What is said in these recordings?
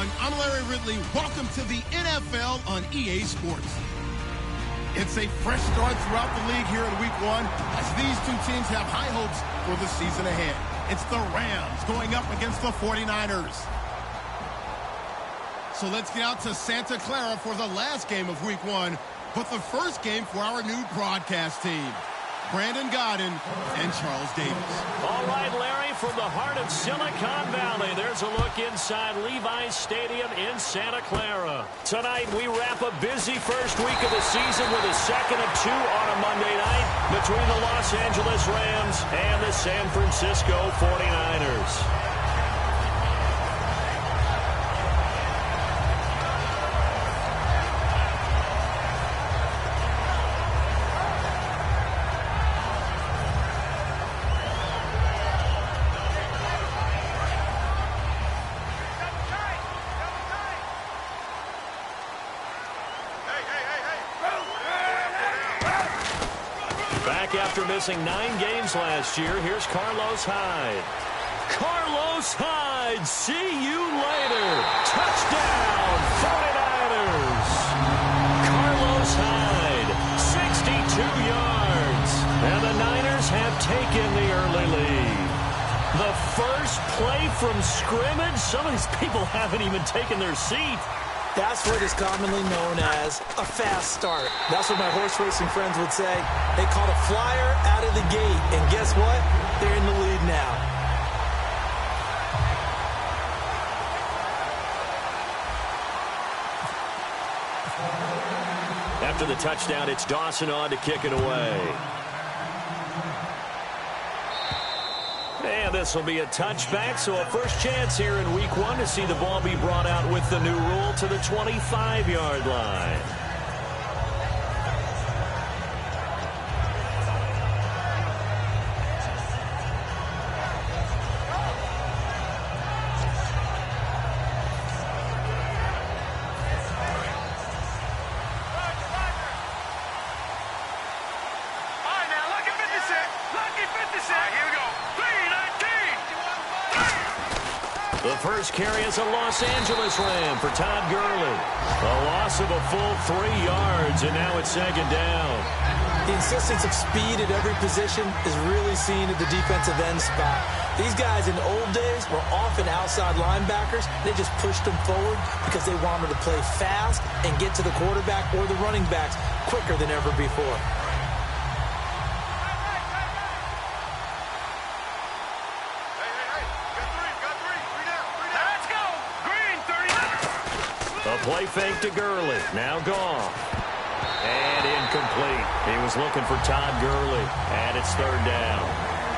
everyone. I'm Larry Ridley. Welcome to the NFL on EA Sports. It's a fresh start throughout the league here in Week 1 as these two teams have high hopes for the season ahead. It's the Rams going up against the 49ers. So let's get out to Santa Clara for the last game of Week 1, but the first game for our new broadcast team. Brandon Godden and Charles Davis. All right, Larry, from the heart of Silicon Valley, there's a look inside Levi's Stadium in Santa Clara. Tonight, we wrap a busy first week of the season with a second of 2 on a Monday night between the Los Angeles Rams and the San Francisco 49ers. After missing 9 games last year, here's Carlos Hyde. Carlos Hyde, see you later. Touchdown, 49ers. Carlos Hyde, 62 yards. And the Niners have taken the early lead. The first play from scrimmage. Some of these people haven't even taken their seat. That's what is commonly known as a fast start. That's what my horse racing friends would say. They caught a flyer out of the gate, and guess what? They're in the lead now. After the touchdown, it's Dawson on to kick it away. And this will be a touchback, so a first chance here in Week 1 to see the ball be brought out with the new rule to the 25-yard line. The first carry is a Los Angeles Ram for Todd Gurley. A loss of a full 3 yards, and now it's second down. The insistence of speed at every position is really seen at the defensive end spot. These guys in the old days were often outside linebackers. They just pushed them forward because they wanted to play fast and get to the quarterback or the running backs quicker than ever before. Play fake to Gurley. Now gone. And incomplete. He was looking for Todd Gurley. And it's third down.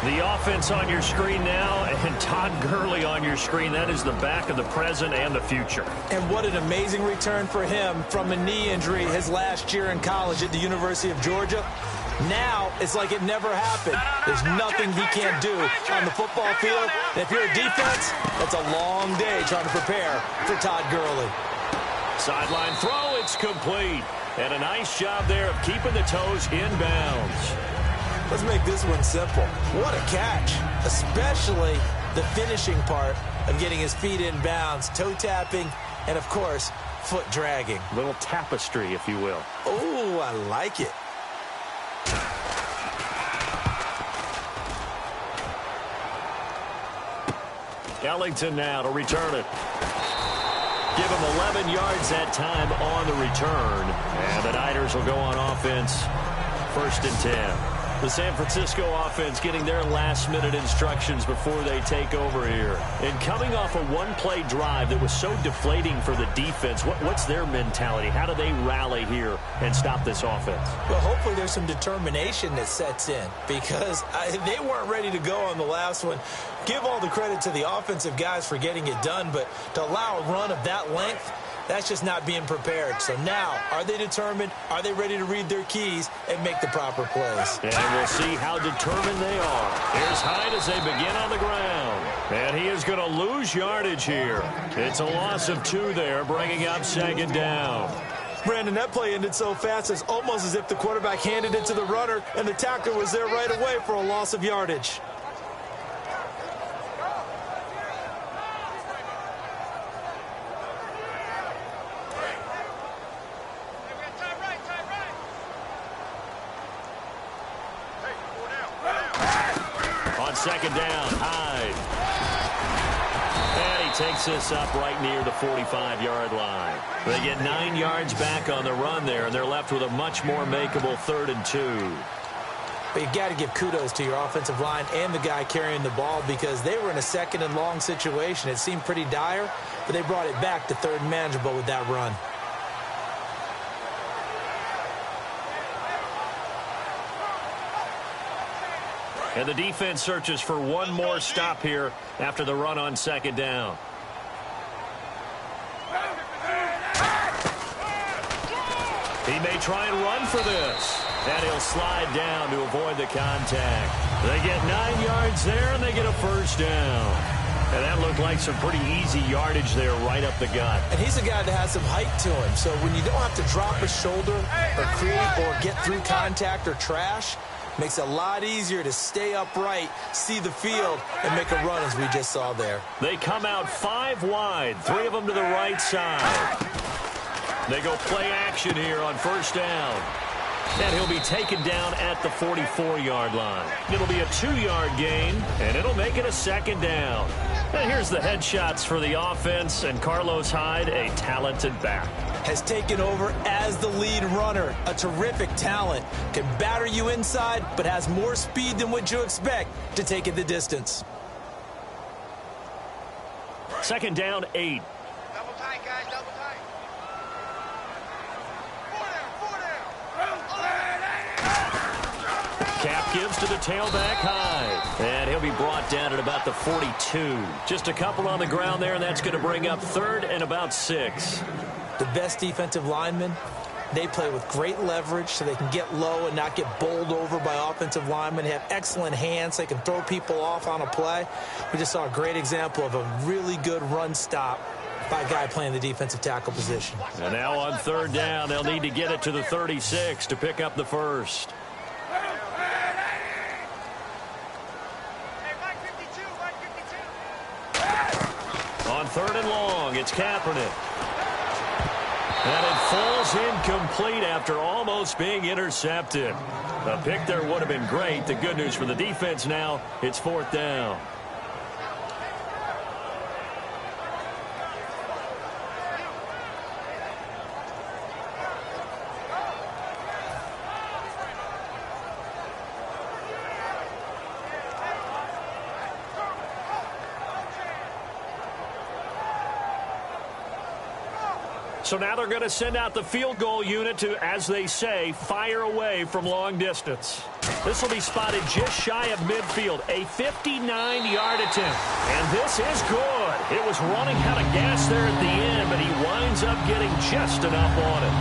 The offense on your screen now, and Todd Gurley on your screen. That is the back of the present and the future. And what an amazing return for him from a knee injury his last year in college at the University of Georgia. Now it's like it never happened. There's nothing he can't do on the football field. And if you're a defense, that's a long day trying to prepare for Todd Gurley. Sideline throw, it's complete. And a nice job there of keeping the toes in bounds. Let's make this one simple. What a catch, especially the finishing part of getting his feet in bounds, toe tapping, and of course, foot dragging. Little tapestry, if you will. Oh, I like it. Ellington now to return it. Give him 11 yards that time on the return. And the Niners will go on offense. 1st and 10. The San Francisco offense getting their last-minute instructions before they take over here. And coming off a one-play drive that was so deflating for the defense, what's their mentality? How do they rally here and stop this offense? Well, hopefully there's some determination that sets in because they weren't ready to go on the last one. Give all the credit to the offensive guys for getting it done, but to allow a run of that length, that's just not being prepared. So now, are they determined? Are they ready to read their keys and make the proper plays? And we'll see how determined they are. Here's Hyde as they begin on the ground. And he is going to lose yardage here. It's a loss of 2 there, bringing up second down. Brandon, that play ended so fast, it's almost as if the quarterback handed it to the runner, and the tackler was there right away for a loss of yardage. second down. Hyde. And he takes this up right near the 45-yard line. They get 9 yards back on the run there, and they're left with a much more makeable 3rd and 2. But you got to give kudos to your offensive line and the guy carrying the ball, because they were in a 2nd and long situation. It seemed pretty dire, but they brought it back to 3rd and manageable with that run. And the defense searches for one more stop here after the run on 2nd down. He may try and run for this. And he'll slide down to avoid the contact. They get 9 yards there, and they get a 1st down. And that looked like some pretty easy yardage there right up the gut. And he's a guy that has some height to him. So when you don't have to drop a shoulder or create or get through contact or trash, makes it a lot easier to stay upright, see the field, and make a run as we just saw there. They come out 5 wide, 3 of them to the right side. They go play action here on 1st down. And he'll be taken down at the 44-yard line. It'll be a 2-yard gain, and it'll make it a 2nd down. And here's the headshots for the offense, and Carlos Hyde, a talented back. Has taken over as the lead runner. A terrific talent. Can batter you inside, but has more speed than what you expect to take it the distance. 2nd down, 8. Double tight, guys, double tight. Cap gives to the tailback Hyde. And he'll be brought down at about the 42. Just a couple on the ground there, and that's going to bring up 3rd and about 6. The best defensive linemen, they play with great leverage so they can get low and not get bowled over by offensive linemen. They have excellent hands. They can throw people off on a play. We just saw a great example of a really good run stop by a guy playing the defensive tackle position. And now on 3rd down, they'll need to get it to the 36 to pick up the 1st. On 3rd and long, it's Kaepernick. And it falls incomplete after almost being intercepted. A pick there would have been great. The good news for the defense now, it's 4th down. So now they're going to send out the field goal unit to, as they say, fire away from long distance. This will be spotted just shy of midfield, a 59-yard attempt. And this is good. It was running out of gas there at the end, but he winds up getting just enough on it.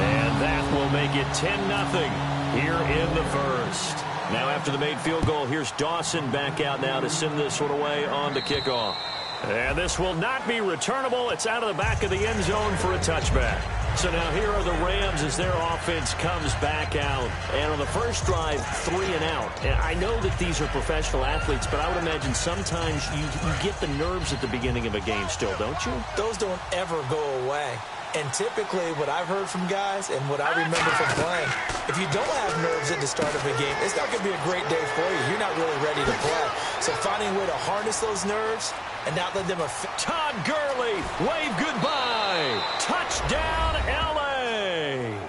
And that will make it 10-0 here in the 1st. Now after the made field goal, here's Dawson back out now to send this one away on the kickoff. And this will not be returnable. It's out of the back of the end zone for a touchback. So now here are the Rams as their offense comes back out. And on the first drive, 3 and out. And I know that these are professional athletes, but I would imagine sometimes you get the nerves at the beginning of a game still, don't you? Those don't ever go away. And typically what I've heard from guys and what I remember from playing, if you don't have nerves at the start of a game, it's not going to be a great day for you. You're not really ready to play. So finding a way to harness those nerves and not let them affect. Todd Gurley, wave goodbye. Touchdown, L.A.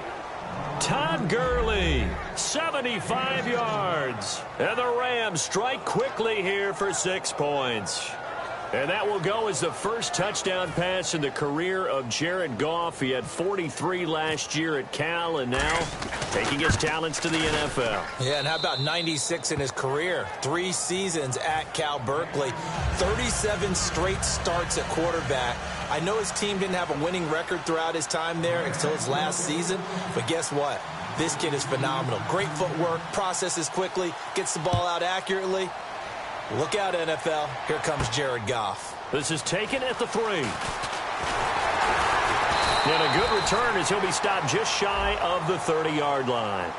Todd Gurley, 75 yards. And the Rams strike quickly here for 6 points. And that will go as the first touchdown pass in the career of Jared Goff. He had 43 last year at Cal, and now taking his talents to the NFL. Yeah, and how about 96 in his career? 3 seasons at Cal Berkeley. 37 straight starts at quarterback. I know his team didn't have a winning record throughout his time there until his last season, but guess what? This kid is phenomenal. Great footwork, processes quickly, gets the ball out accurately. Look out, NFL. Here comes Jared Goff. This is taken at the 3. And a good return as he'll be stopped just shy of the 30-yard line.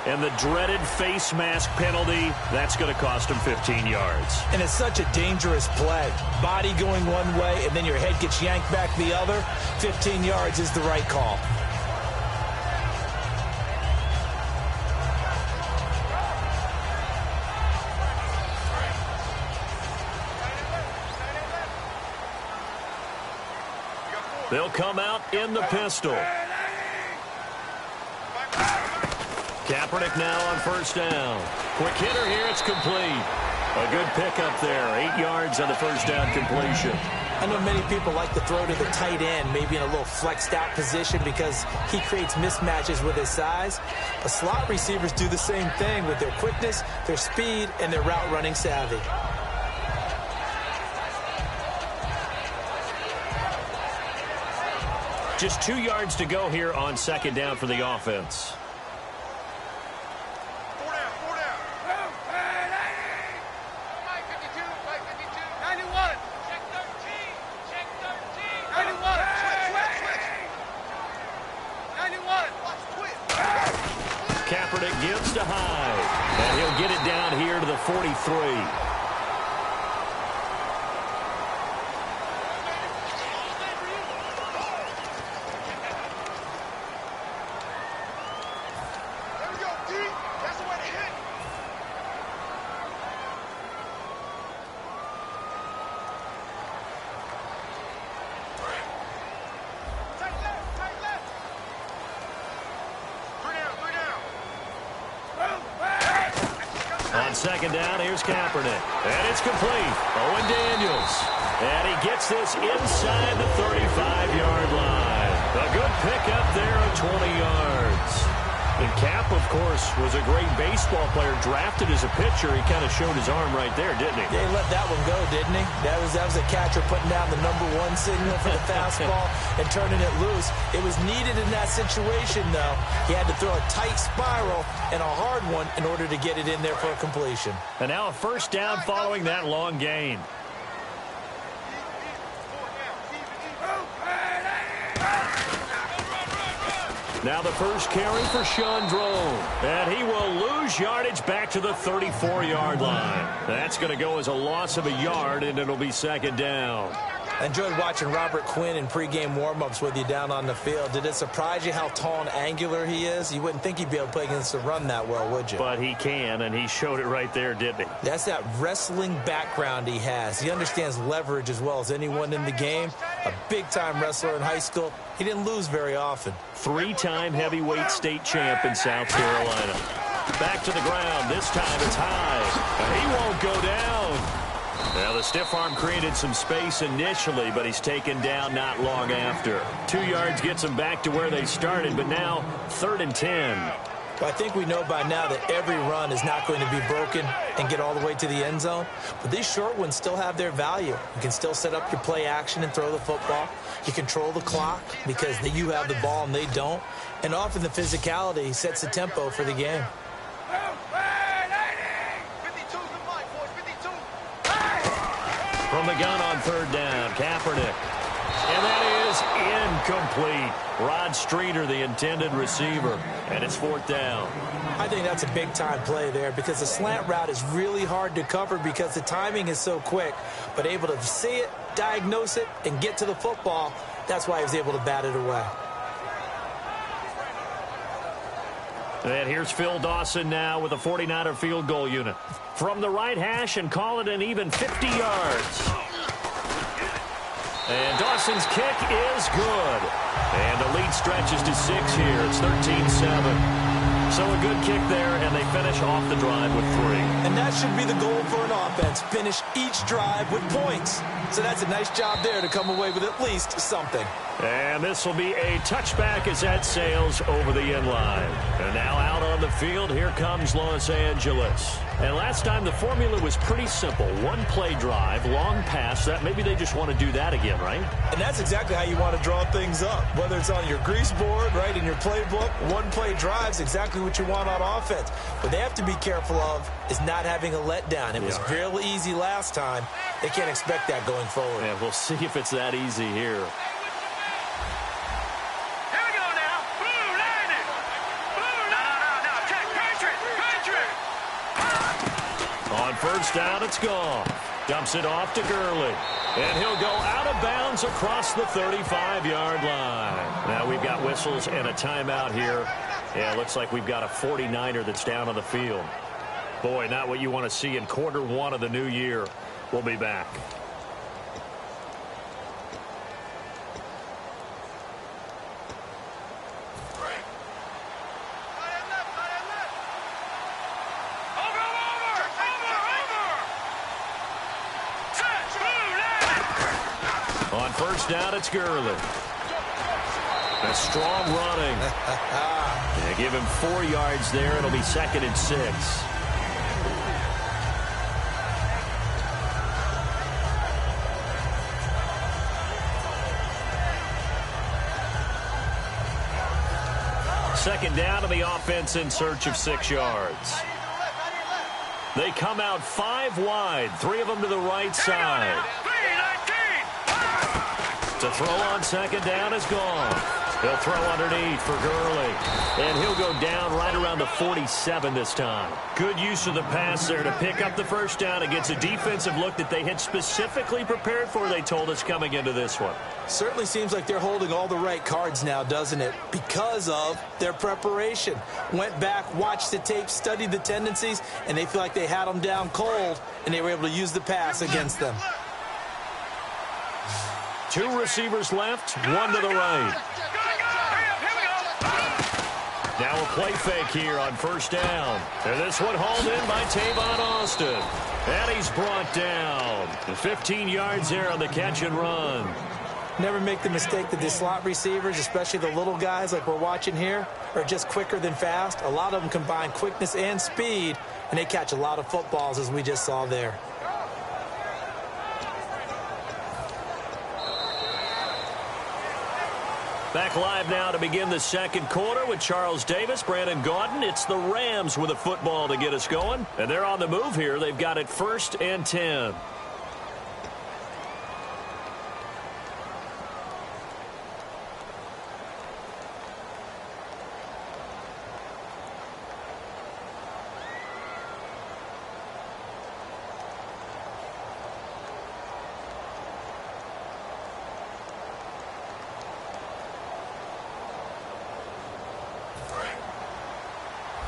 And the dreaded face mask penalty, that's going to cost him 15 yards. And it's such a dangerous play. Body going one way, and then your head gets yanked back the other. 15 yards is the right call. They'll come out in the pistol. Kaepernick now on first down. Quick hitter here. It's complete. A good pickup there. 8 yards on the first down completion. I know many people like to throw to the tight end, maybe in a little flexed out position because he creates mismatches with his size. But slot receivers do the same thing with their quickness, their speed, and their route running savvy. Just 2 yards to go here on second down for the offense. Kaepernick gives to Hyde, and he'll get it down here to the 43. On second down, here's Kaepernick. And it's complete. Owen Daniels. And he gets this inside the 35-yard line. A good pickup there of 20 yards. And Cap, of course, was a great baseball player. Drafted as a pitcher, he kind of showed his arm right there, didn't he? Yeah, he let that one go, didn't he? That was a catcher putting down the #1 signal for the fastball and turning it loose. It was needed in that situation, though. He had to throw a tight spiral and a hard one in order to get it in there for a completion. And now a first down following that long gain. Now the first carry for Chandron. And he will lose yardage back to the 34-yard line. That's going to go as a loss of a yard, and it'll be second down. I enjoyed watching Robert Quinn in pregame warm-ups with you down on the field. Did it surprise you how tall and angular he is? You wouldn't think he'd be able to play against the run that well, would you? But he can, and he showed it right there, didn't he? That's that wrestling background he has. He understands leverage as well as anyone in the game. A big-time wrestler in high school. He didn't lose very often. 3-time heavyweight state champ in South Carolina. Back to the ground. This time it's high. And he won't go down. Now, the stiff arm created some space initially, but he's taken down not long after. 2 yards gets him back to where they started, but now 3rd and 10. Well, I think we know by now that every run is not going to be broken and get all the way to the end zone. But these short ones still have their value. You can still set up your play action and throw the football. You control the clock because you have the ball and they don't. And often the physicality sets the tempo for the game. From the gun on 3rd down, Kaepernick. And that is incomplete. Rod Streeter, the intended receiver. And it's 4th down. I think that's a big-time play there because the slant route is really hard to cover because the timing is so quick. But able to see it, diagnose it, and get to the football, that's why he was able to bat it away. And here's Phil Dawson now with a 49er field goal unit. From the right hash and call it an even 50 yards. And Dawson's kick is good. And the lead stretches to 6 here. It's 13-7. So a good kick there, and they finish off the drive with 3. And that should be the goal for an offense. Finish each drive with points. So that's a nice job there to come away with at least something. And this will be a touchback as that sails over the end line. And now out on the field, here comes Los Angeles. And last time the formula was pretty simple. One play drive, long pass. That maybe they just want to do that again, right? And that's exactly how you want to draw things up. Whether it's on your grease board, right, in your playbook, one play drive is exactly what you want on offense. What they have to be careful of is not having a letdown. It was real easy last time. They can't expect that going forward. Yeah, we'll see if it's that easy here. On first down, it's gone. Dumps it off to Gurley. And he'll go out of bounds across the 35-yard line. Now we've got whistles and a timeout here. Yeah, it looks like we've got a 49er that's down on the field. Boy, not what you want to see in Q1 of the new year. We'll be back. On first down, it's Gurley. A strong running. They give him 4 yards there. It'll be 2nd and 6. Second down to the offense in search of 6 yards. They come out 5 wide, 3 of them to the right side. To throw on second down is gone. He'll throw underneath for Gurley. And he'll go down right around the 47 this time. Good use of the pass there to pick up the first down against a defensive look that they had specifically prepared for, they told us, coming into this one. Certainly seems like they're holding all the right cards now, doesn't it? Because of their preparation. Went back, watched the tape, studied the tendencies, and they feel like they had them down cold, and they were able to use the pass against them. 2 receivers left, 1 to the right. Now a play fake here on first down. And this one hauled in by Tavon Austin. And he's brought down. 15 yards there on the catch and run. Never make the mistake that the slot receivers, especially the little guys like we're watching here, are just quicker than fast. A lot of them combine quickness and speed, and they catch a lot of footballs, as we just saw there. Back live now to begin the second quarter with Charles Davis, Brandon Gaudin. It's the Rams with a football to get us going. And they're on the move here. They've got it 1st and 10.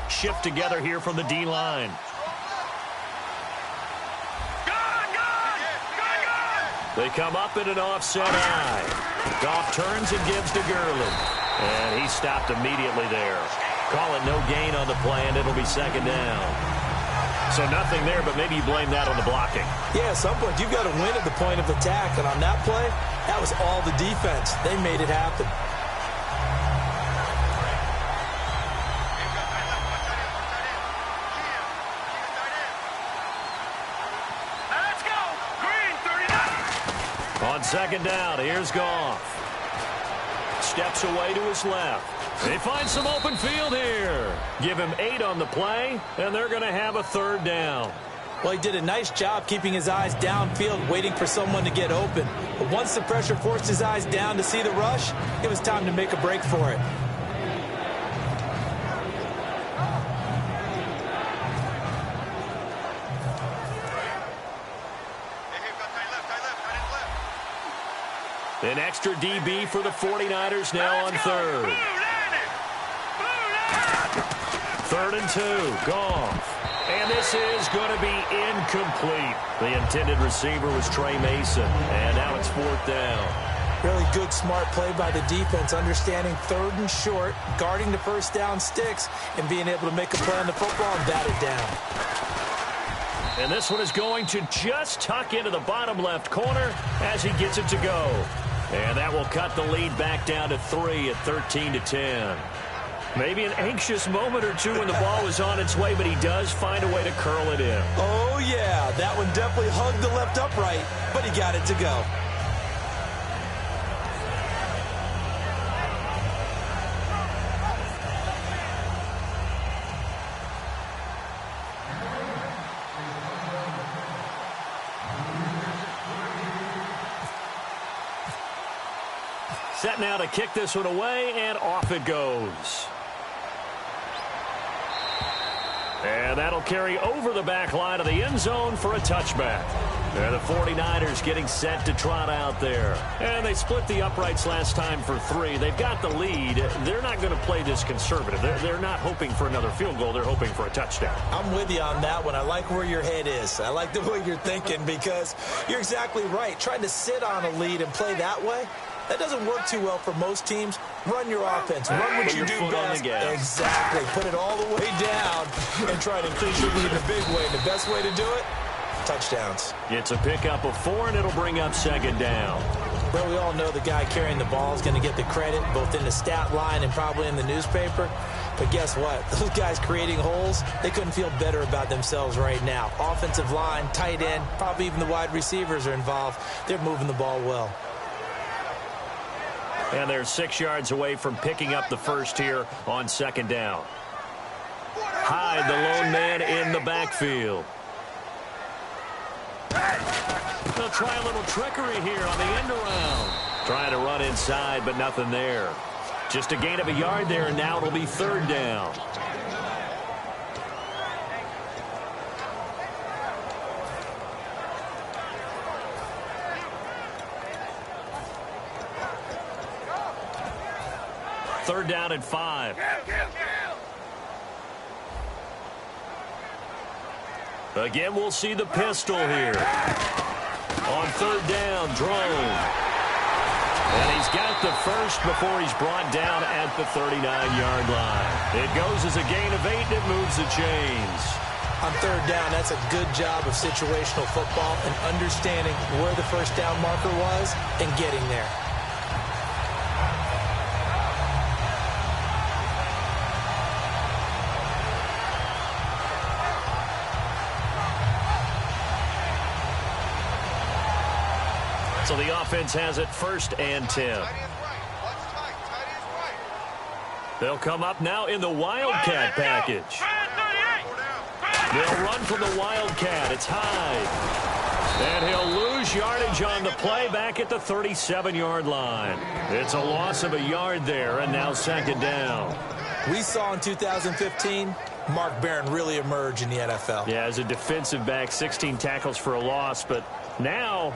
Shift together here from the D-line. They come up in an offset eye. Goff turns and gives to Gurley. And he stopped immediately there. Call it no gain on the play, and it'll be 2nd down. So nothing there, but maybe you blame that on the blocking. Yeah, at some point you've got to win at the point of attack. And on that play, that was all the defense. They made it happen. On second down, here's Goff. Steps away to his left. They find some open field here. Give him 8 on the play, and they're going to have a 3rd down. Well, he did a nice job keeping his eyes downfield, waiting for someone to get open. But once the pressure forced his eyes down to see the rush, it was time to make a break for it. An extra DB for the 49ers now on 3rd. 3rd and 2. Goff. And this is going to be incomplete. The intended receiver was Trey Mason. And now it's 4th down. Really good, smart play by the defense, understanding 3rd and short, guarding the first down sticks, and being able to make a play on the football and bat it down. And this one is going to just tuck into the bottom left corner as he gets it to go. And that will cut the lead back down to 3 at 13-10. Maybe an anxious moment or two when the ball was on its way, but he does find a way to curl it in. Oh, yeah, that one definitely hugged the left upright, but he got it to go. Set now to kick this one away, and off it goes. And that'll carry over the back line of the end zone for a touchback. And the 49ers getting set to trot out there. And they split the uprights last time for 3. They've got the lead. They're not going to play this conservative. They're not hoping for another field goal. They're hoping for a touchdown. I'm with you on that one. I like where your head is. I like the way you're thinking because you're exactly right. Trying to sit on a lead and play that way, that doesn't work too well for most teams. Run your offense. Run what you do best. Exactly. Put it all the way down and try to increase your lead in a big way. The best way to do it, touchdowns. It's a pickup of 4, and it'll bring up 2nd down. Well, we all know the guy carrying the ball is going to get the credit, both in the stat line and probably in the newspaper. But guess what? Those guys creating holes, they couldn't feel better about themselves right now. Offensive line, tight end, probably even the wide receivers are involved. They're moving the ball well. And they're 6 yards away from picking up the first here on second down. Hyde, the lone man in the backfield. They'll try a little trickery here on the end around. Trying to run inside, but nothing there. Just a gain of a yard there, and now it'll be third down. Third down and 5. Again, we'll see the pistol here. On third down, drone. And he's got the first before he's brought down at the 39-yard line. It goes as a gain of 8, and it moves the chains. On third down, that's a good job of situational football and understanding where the first down marker was and getting there. So the offense has it first and 10. They'll come up now in the Wildcat package. They'll run from the Wildcat. It's Hyde. And he'll lose yardage on the play back at the 37-yard line. It's a loss of a yard there, and now second down. We saw in 2015 Mark Barron really emerge in the NFL. Yeah, as a defensive back, 16 tackles for a loss, but now,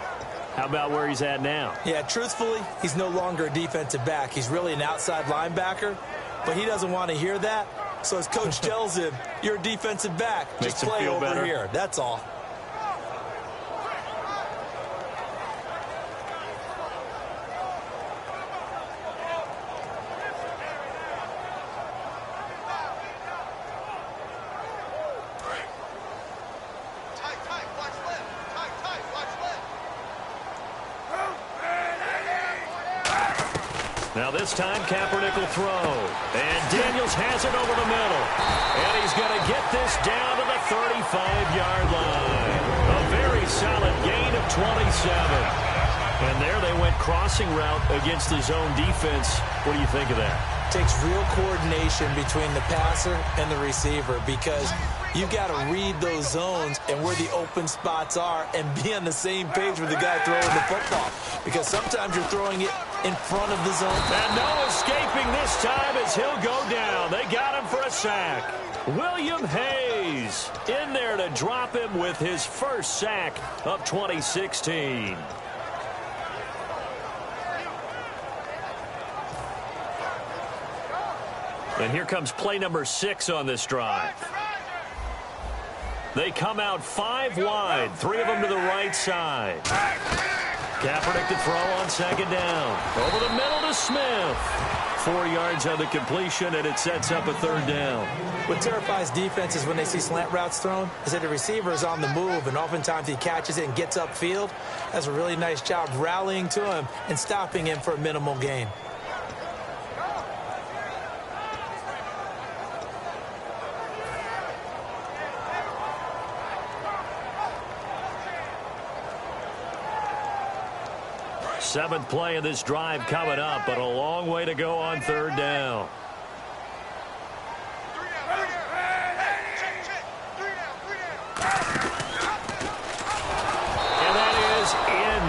how about where he's at now? Yeah, truthfully, he's no longer a defensive back. He's really an outside linebacker, but he doesn't want to hear that. So his coach tells him, you're a defensive back. Just play over better here. That's all. Now this time, Kaepernick will throw. And Daniels has it over the middle. And he's going to get this down to the 35-yard line. A very solid gain of 27. And there they went crossing route against the zone defense. What do you think of that? Takes real coordination between the passer and the receiver because you've got to read those zones and where the open spots are and be on the same page with the guy throwing the football. Because sometimes you're throwing it in front of the zone. And no escaping this time as he'll go down. They got him for a sack. William Hayes in there to drop him with his first sack of 2016. And here comes play number 6 on this drive. They come out 5 wide, 3 of them to the right side. Kaepernick to throw on second down. Over the middle to Smith. 4 yards on the completion, and it sets up a third down. What terrifies defenses when they see slant routes thrown is that the receiver is on the move, and oftentimes he catches it and gets upfield. That's a really nice job rallying to him and stopping him for a minimal gain. Seventh play of this drive coming up, but a long way to go on third down. And that is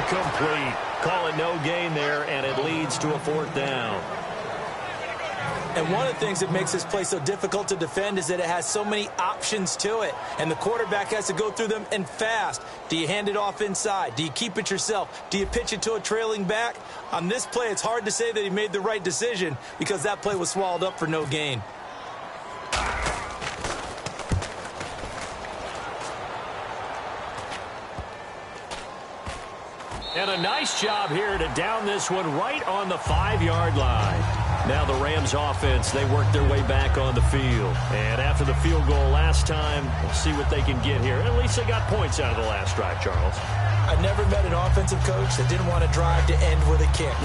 incomplete. Call it no gain there, and it leads to a fourth down. And one of the things that makes this play so difficult to defend is that it has so many options to it. And the quarterback has to go through them and fast. Do you hand it off inside? Do you keep it yourself? Do you pitch it to a trailing back? On this play, it's hard to say that he made the right decision because that play was swallowed up for no gain. And a nice job here to down this one right on the 5-yard line. Now the Rams offense, they work their way back on the field. And after the field goal last time, we'll see what they can get here. At least they got points out of the last drive, Charles. I never met an offensive coach that didn't want to drive to end with a kick.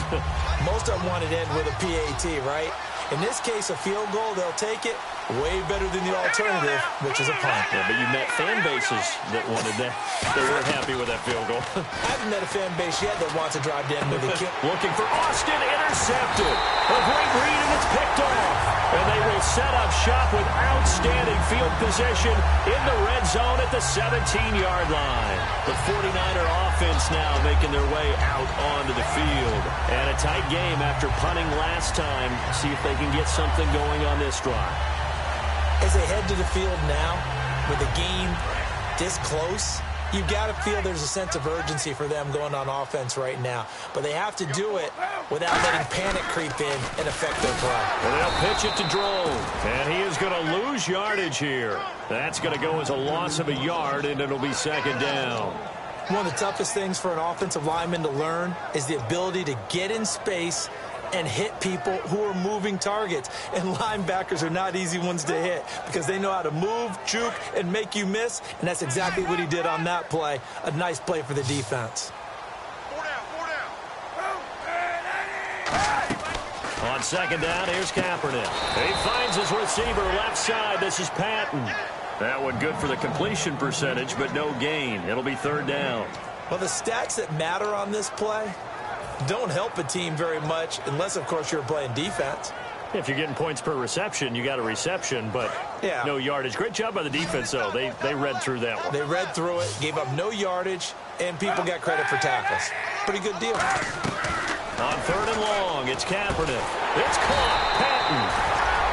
Most of them wanted to end with a PAT, right? In this case, a field goal, they'll take it. Way better than the alternative, which is a punt. Yeah, but you met fan bases that wanted that. They weren't happy with that field goal. I haven't met a fan base yet that wants to drive to end with a kick. Looking for Austin, intercepted. A great read, and it's picked off. And they will set up shop with outstanding field position in the red zone at the 17-yard line. The 49er offense now making their way out onto the field. And a tight game after punting last time. See if they can get something going on this drive. As they head to the field now, with the game this close, you've got to feel there's a sense of urgency for them going on offense right now. But they have to do it without letting panic creep in and affect their play. Well, they'll pitch it to Drone, and he is going to lose yardage here. That's going to go as a loss of a yard, and it'll be second down. One of the toughest things for an offensive lineman to learn is the ability to get in space and hit people who are moving targets. And linebackers are not easy ones to hit because they know how to move, juke, and make you miss. And that's exactly what he did on that play. A nice play for the defense. On second down, here's Kaepernick. He finds his receiver left side. This is Patton. That one good for the completion percentage, but no gain. It'll be third down. Well, the stats that matter on this play don't help a team very much unless, of course, you're playing defense. If you're getting points per reception, you got a reception, but no yardage. Great job by the defense, though. They read through that one. They read through it, gave up no yardage, and people got credit for tackles. Pretty good deal. On third and long, it's Kaepernick. It's caught. Patton.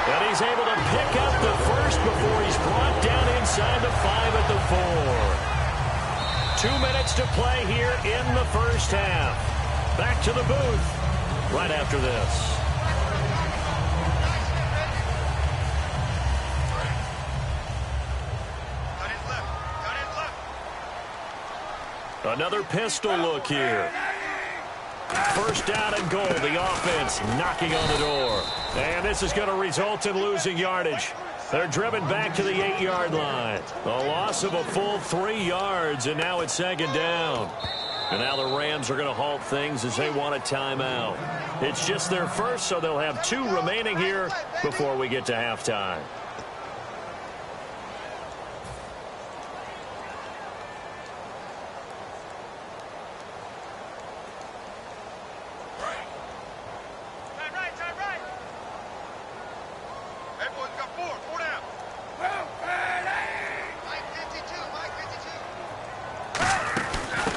And he's able to pick up the first before he's brought down inside the 5 at the 4. 2 minutes to play here in the first half. Back to the booth right after this. Another pistol look here. First down and goal. The offense knocking on the door. And this is going to result in losing yardage. They're driven back to the 8-yard line. A loss of a full 3 yards, and now it's second down. And now the Rams are going to halt things as they want a timeout. It's just their first, so they'll have 2 remaining here before we get to halftime.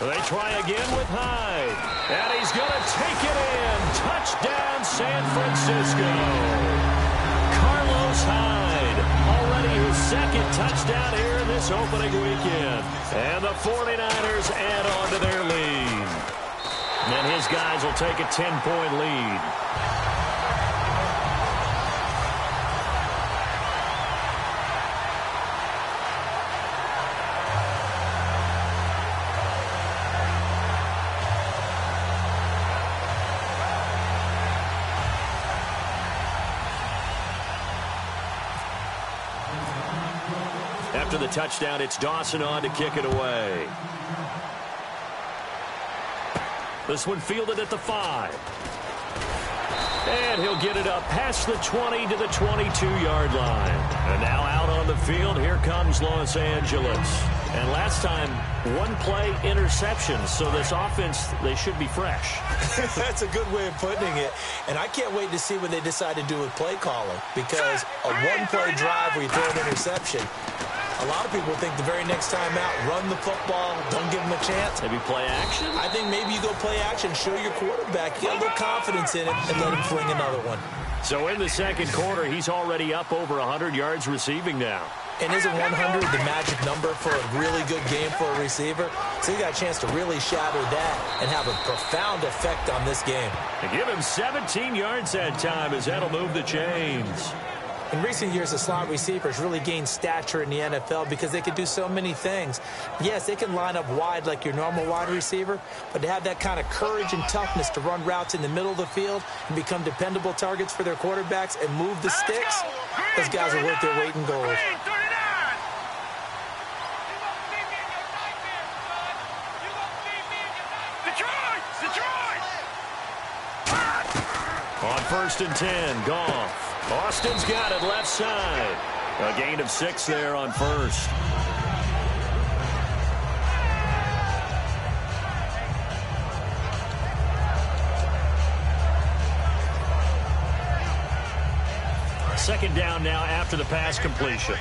They try again with Hyde. And he's going to take it in. Touchdown, San Francisco. Carlos Hyde. Already his second touchdown here in this opening weekend. And the 49ers add on to their lead. And his guys will take a 10-point lead. After the touchdown, it's Dawson on to kick it away. This one fielded at the 5. And he'll get it up past the 20 to the 22-yard line. And now out on the field, here comes Los Angeles. And last time, 1-play interception. So this offense, they should be fresh. That's a good way of putting it. And I can't wait to see what they decide to do with play calling. Because a 1-play drive where you throw an interception, a lot of people think the very next time out, run the football, don't give them a chance. Maybe play action? I think maybe you go play action, show your quarterback, get a little confidence in it, and let him fling another one. So in the second quarter, he's already up over 100 yards receiving now. And isn't 100 the magic number for a really good game for a receiver? So you got a chance to really shatter that and have a profound effect on this game. And give him 17 yards that time as that'll move the chains. In recent years, the slot receivers really gained stature in the NFL because they can do so many things. Yes, they can line up wide like your normal wide receiver, but to have that kind of courage and toughness to run routes in the middle of the field and become dependable targets for their quarterbacks and move the sticks, those guys are worth their weight in gold. On 1st and 10, Goff. Austin's got it left side. A gain of 6 there on 1st. Second down now after the pass completion.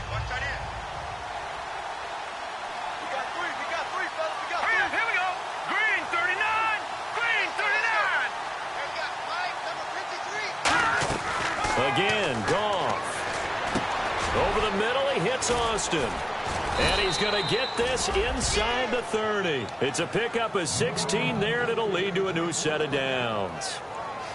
Again, Goff. Over the middle, he hits Austin. And he's going to get this inside the 30. It's a pickup of 16 there, and it'll lead to a new set of downs.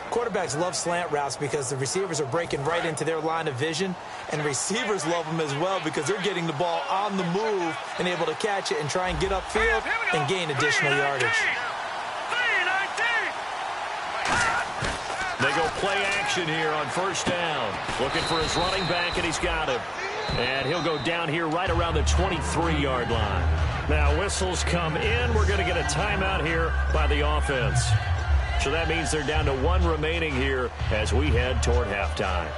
Quarterbacks love slant routes because the receivers are breaking right into their line of vision, and receivers love them as well because they're getting the ball on the move and able to catch it and try and get upfield and gain additional yardage. They go play action here on 1st down. Looking for his running back, and he's got him. And he'll go down here right around the 23-yard line. Now, whistles come in. We're going to get a timeout here by the offense. So that means they're down to 1 remaining here as we head toward halftime.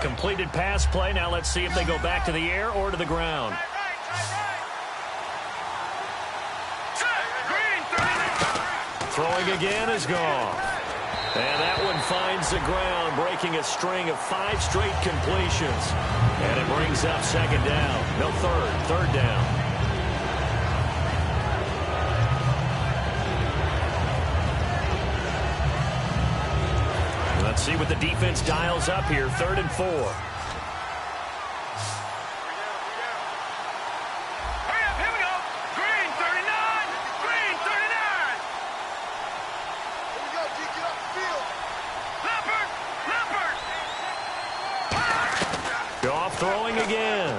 Completed pass play. Now let's see if they go back to the air or to the ground. Throwing again is Goff. And that one finds the ground, breaking a string of 5 straight completions. And it brings up second down. No, third down. Let's see what the defense dials up here. 3rd and 4. Throwing again.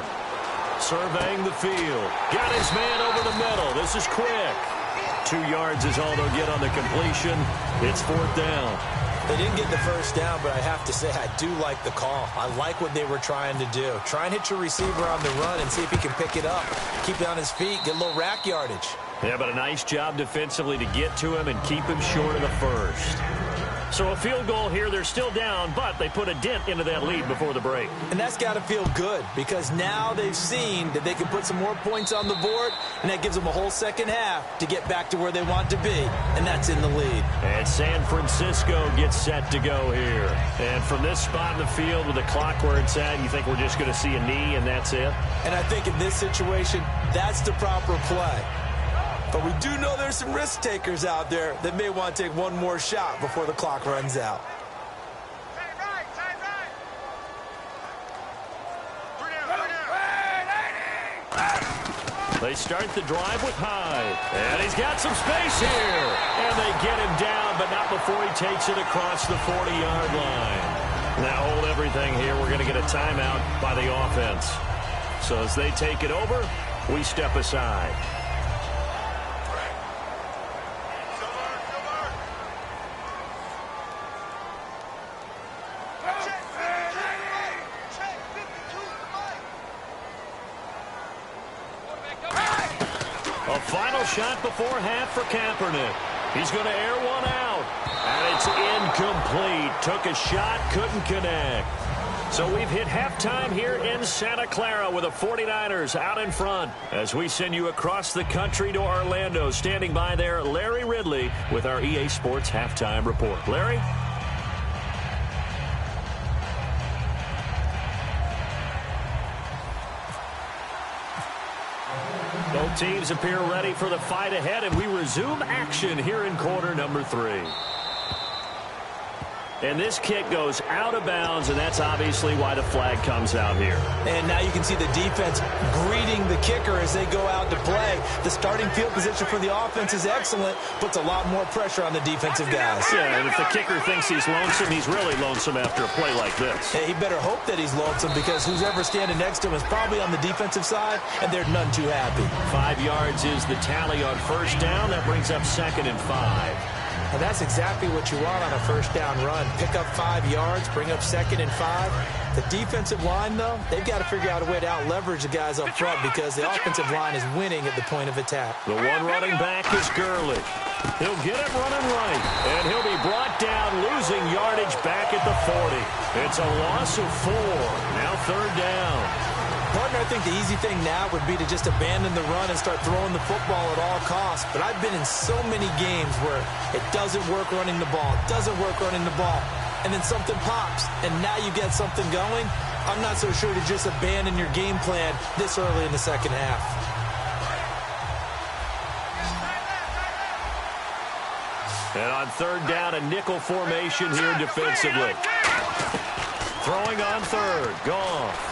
Surveying the field. Got his man over the middle. This is quick. 2 yards is all they'll get on the completion. It's 4th down. They didn't get the first down, but I have to say I do like the call. I like what they were trying to do. Try and hit your receiver on the run and see if he can pick it up. Keep it on his feet. Get a little rack yardage. Yeah, but a nice job defensively to get to him and keep him short of the first. So a field goal here. They're still down, but they put a dent into that lead before the break. And that's got to feel good because now they've seen that they can put some more points on the board, and that gives them a whole second half to get back to where they want to be, and that's in the lead. And San Francisco gets set to go here. And from this spot in the field with the clock where it's at, you think we're just going to see a knee and that's it? And I think in this situation, that's the proper play. But we do know there's some risk takers out there that may want to take one more shot before the clock runs out. They start the drive with Hyde. And he's got some space here. And they get him down, but not before he takes it across the 40-yard line. Now hold everything here. We're going to get a timeout by the offense. So as they take it over, we step aside. A final shot before half for Kaepernick. He's going to air one out. And it's incomplete. Took a shot, couldn't connect. So we've hit halftime here in Santa Clara with the 49ers out in front. As we send you across the country to Orlando, standing by there, Larry Ridley with our EA Sports Halftime Report. Larry? Both teams appear ready for the fight ahead, and we resume action here in quarter number 3. And this kick goes out of bounds, and that's obviously why the flag comes out here. And now you can see the defense greeting the kicker as they go out to play. The starting field position for the offense is excellent, puts a lot more pressure on the defensive guys. Yeah, and if the kicker thinks he's lonesome, he's really lonesome after a play like this. Hey, he better hope that he's lonesome, because who's ever standing next to him is probably on the defensive side, and they're none too happy. 5 yards is the tally on first down. That brings up 2nd and 5. And that's exactly what you want on a first down run. Pick up 5 yards, bring up 2nd and 5. The defensive line, though, they've got to figure out a way to out-leverage the guys up front, because the offensive line is winning at the point of attack. The one running back is Gurley. He'll get it running right, and he'll be brought down, losing yardage back at the 40. It's a loss of 4. Now 3rd down. Partner, I think the easy thing now would be to just abandon the run and start throwing the football at all costs. But I've been in so many games where it doesn't work running the ball, and then something pops, and now you get something going. I'm not so sure to just abandon your game plan this early in the second half. And on 3rd down, a nickel formation here defensively. Throwing on 3rd, Goff.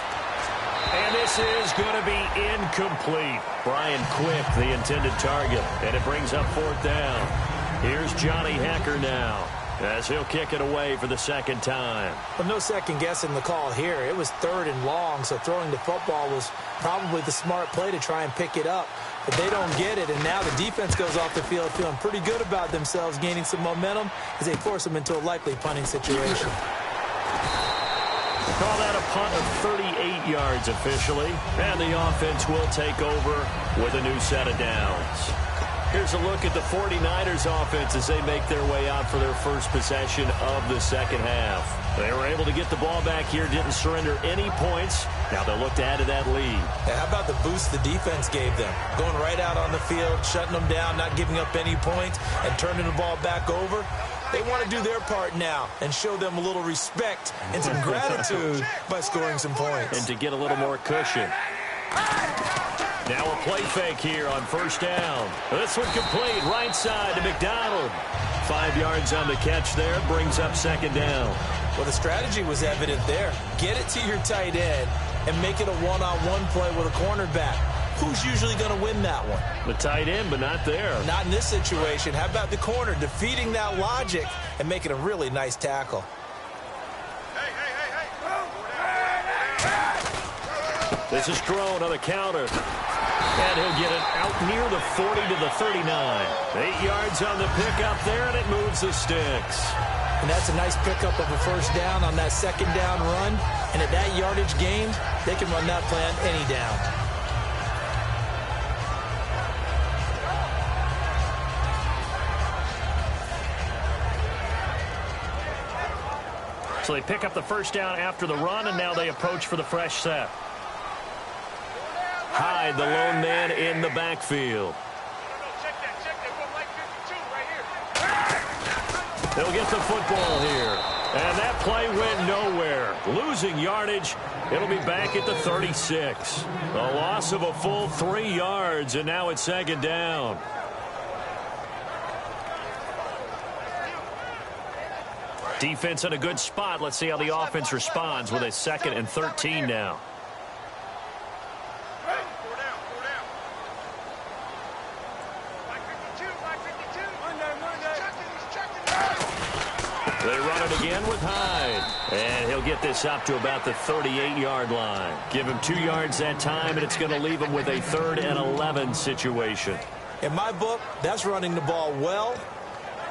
And this is going to be incomplete. Brian Quick, the intended target. And it brings up 4th down. Here's Johnny Hacker now, as he'll kick it away for the 2nd time. Well, no second guessing the call here. It was 3rd and long, so throwing the football was probably the smart play to try and pick it up. But they don't get it, and now the defense goes off the field feeling pretty good about themselves, gaining some momentum as they force them into a likely punting situation. Call that a punt of 38 yards officially. And the offense will take over with a new set of downs. Here's a look at the 49ers offense as they make their way out for their first possession of the second half. They were able to get the ball back here, didn't surrender any points. Now they'll look to add to that lead. How about the boost the defense gave them? Going right out on the field, shutting them down, not giving up any points, and turning the ball back over. They want to do their part now and show them a little respect and some gratitude by scoring some points. And to get a little more cushion. Now a play fake here on 1st down. This one complete, right side to McDonald. 5 yards on the catch there, brings up 2nd down. Well, the strategy was evident there. Get it to your tight end and make it a one-on-one play with a cornerback. Who's usually going to win that one? The tight end, but not there. Not in this situation. How about the corner defeating that logic and making a really nice tackle? This is Strode on the counter. And he'll get it out near the 40 to the 39. 8 yards on the pickup there, and it moves the sticks. And that's a nice pickup of a first down on that 2nd down run. And at that yardage gain, they can run that play on any down. So they pick up the first down after the run, and now they approach for the fresh set. Hyde, the lone man in the backfield. They'll get the football here. And that play went nowhere. Losing yardage. It'll be back at the 36. A loss of a full 3 yards, and now it's 2nd down. Defense in a good spot. Let's see how the offense responds with a 2nd and 13 now. They run it again with Hyde. And he'll get this up to about the 38-yard line. Give him 2 yards that time, and it's going to leave him with a 3rd and 11 situation. In my book, that's running the ball well,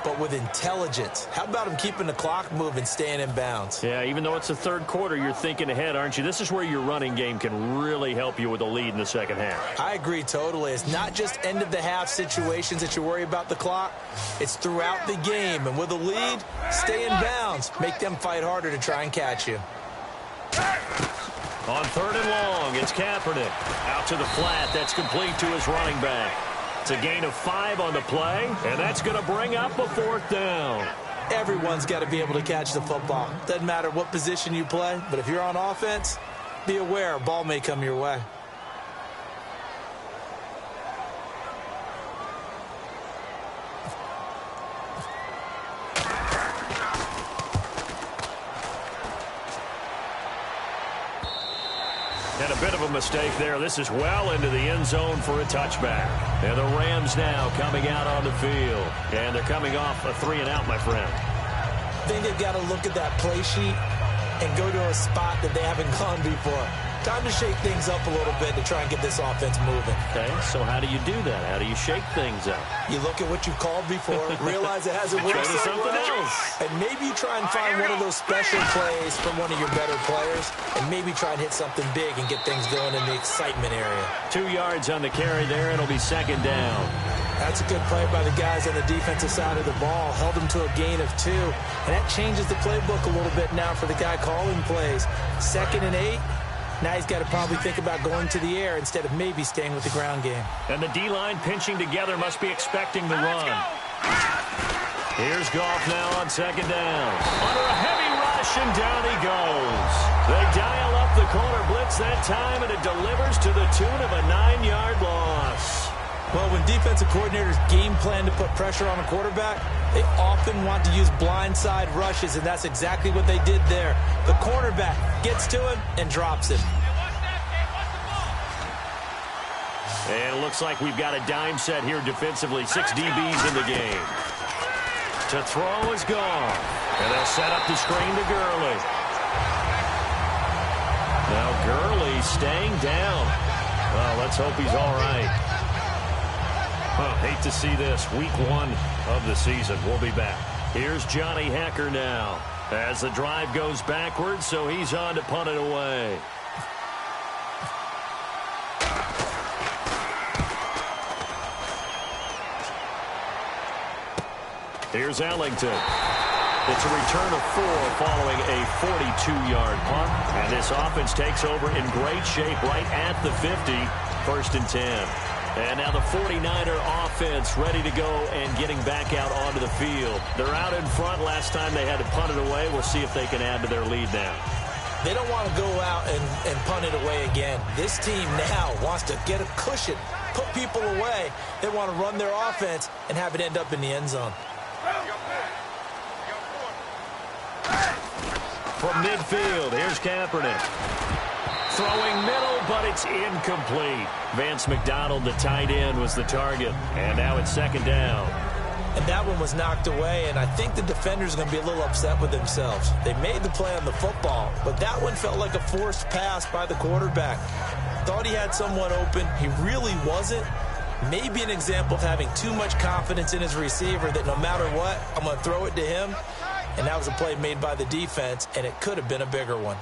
but with intelligence. How about him keeping the clock moving, staying in bounds? Yeah, even though it's the 3rd quarter, you're thinking ahead, aren't you? This is where your running game can really help you with a lead in the second half. I agree totally. It's not just end-of-the-half situations that you worry about the clock. It's throughout the game. And with a lead, stay in bounds. Make them fight harder to try and catch you. On 3rd and long, it's Kaepernick. Out to the flat. That's complete to his running back. It's a gain of 5 on the play, and that's going to bring up a 4th down. Everyone's got to be able to catch the football. Doesn't matter what position you play, but if you're on offense, be aware a ball may come your way. And a bit of a mistake there. This is well into the end zone for a touchback. And the Rams now coming out on the field. And they're coming off a 3-and-out, my friend. I think they've got to look at that play sheet and go to a spot that they haven't gone before. Time to shake things up a little bit to try and get this offense moving. Okay, so how do you do that? How do you shake things up? You look at what you've called before, realize it hasn't worked so something well, else. and maybe you try and find one of those special plays from one of your better players, and maybe try and hit something big and get things going in the excitement area. 2 yards on the carry there. It'll be 2nd down. That's a good play by the guys on the defensive side of the ball. Held them to a gain of 2, and that changes the playbook a little bit now for the guy calling plays. 2nd and 8. Now he's got to probably think about going to the air instead of maybe staying with the ground game. And the D-line pinching together must be expecting the run. Here's Goff now on 2nd down. Under a heavy rush, and down he goes. They dial up the corner blitz that time, and it delivers to the tune of a 9-yard loss. Well, when defensive coordinators game plan to put pressure on a quarterback, they often want to use blindside rushes, and that's exactly what they did there. The cornerback gets to him and drops him. And it looks like we've got a dime set here defensively. 6 DBs in the game. To throw is gone. And they'll set up the screen to Gurley. Now Gurley staying down. Well, let's hope he's all right. Hate to see this. Week 1 of the season. We'll be back. Here's Johnny Hekker now as the drive goes backwards, so he's on to punt it away. Here's Ellington. It's a return of 4 following a 42-yard punt. And this offense takes over in great shape right at the 50. 1st and 10. And now the 49er offense ready to go and getting back out onto the field. They're out in front. Last time they had to punt it away. We'll see if they can add to their lead now. They don't want to go out and punt it away again. This team now wants to get a cushion, put people away. They want to run their offense and have it end up in the end zone. From midfield, here's Kaepernick. Throwing middle, but it's incomplete. Vance McDonald, the tight end, was the target. And now it's 2nd down. And that one was knocked away, and I think the defender's going to be a little upset with themselves. They made the play on the football, but that one felt like a forced pass by the quarterback. Thought he had someone open. He really wasn't. Maybe an example of having too much confidence in his receiver that no matter what, I'm going to throw it to him. And that was a play made by the defense, and it could have been a bigger one.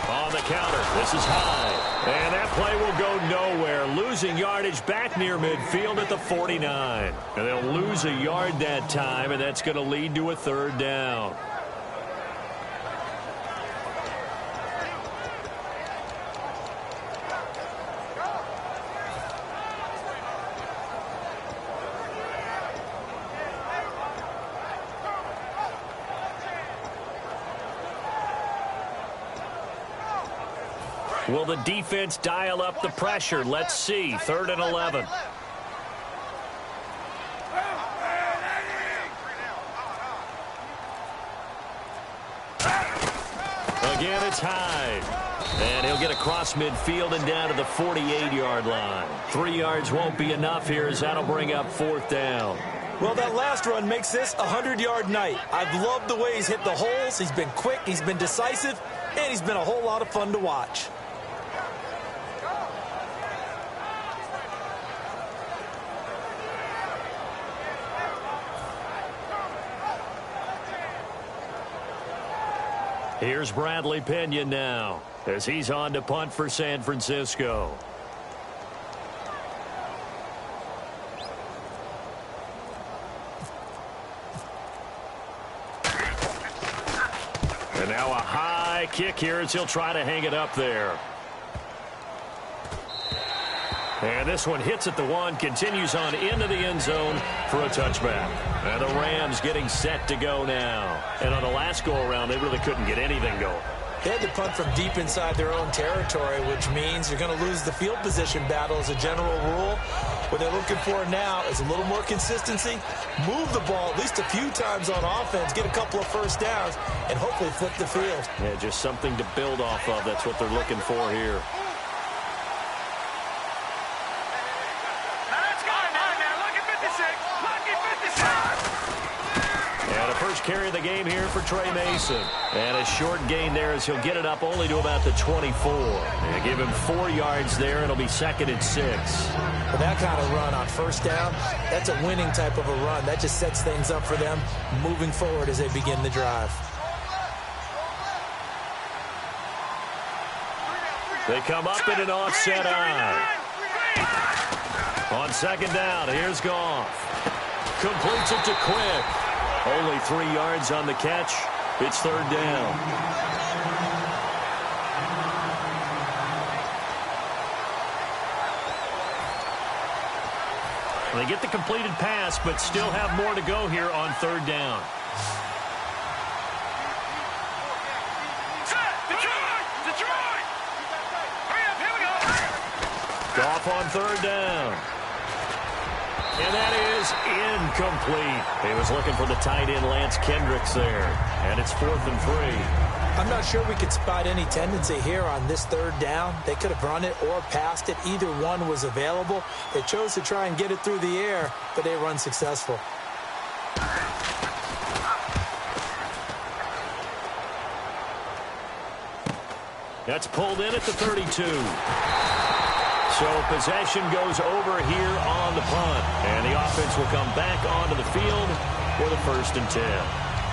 On the counter, this is high. And that play will go nowhere. Losing yardage back near midfield at the 49. And they'll lose a yard that time, and that's going to lead to a 3rd down. Will the defense dial up the pressure? Let's see. 3rd and 11. Again, it's Hyde. And he'll get across midfield and down to the 48-yard line. 3 yards won't be enough here as that'll bring up 4th down. Well, that last run makes this a 100-yard night. I've loved the way he's hit the holes. He's been quick, he's been decisive, and he's been a whole lot of fun to watch. Here's Bradley Pinion now as he's on to punt for San Francisco. And now a high kick here as he'll try to hang it up there. And this one hits at the 1, continues on into the end zone for a touchback. And the Rams getting set to go now. And on the last go-around, they really couldn't get anything going. They had to punt from deep inside their own territory, which means you're going to lose the field position battle as a general rule. What they're looking for now is a little more consistency, move the ball at least a few times on offense, get a couple of first downs, and hopefully flip the field. Yeah, just something to build off of. That's what they're looking for here. And a first carry of the game here for Trey Mason. And a short gain there as he'll get it up only to about the 24. And give him 4 yards there. It'll be 2nd and 6. Well, that kind of run on first down, that's a winning type of a run. That just sets things up for them moving forward as they begin the drive. They come up in an offset eye. On 2nd down, here's Goff. Completes it to Quick. Only 3 yards on the catch. It's 3rd down. They get the completed pass, but still have more to go here on 3rd down. Goff on 3rd down. And that is incomplete. He was looking for the tight end Lance Kendricks there. And it's 4th and 3. I'm not sure we could spot any tendency here on this 3rd down. They could have run it or passed it. Either one was available. They chose to try and get it through the air, but they were unsuccessful. That's pulled in at the 32. So possession goes over here on the punt. And the offense will come back onto the field for the 1st and 10.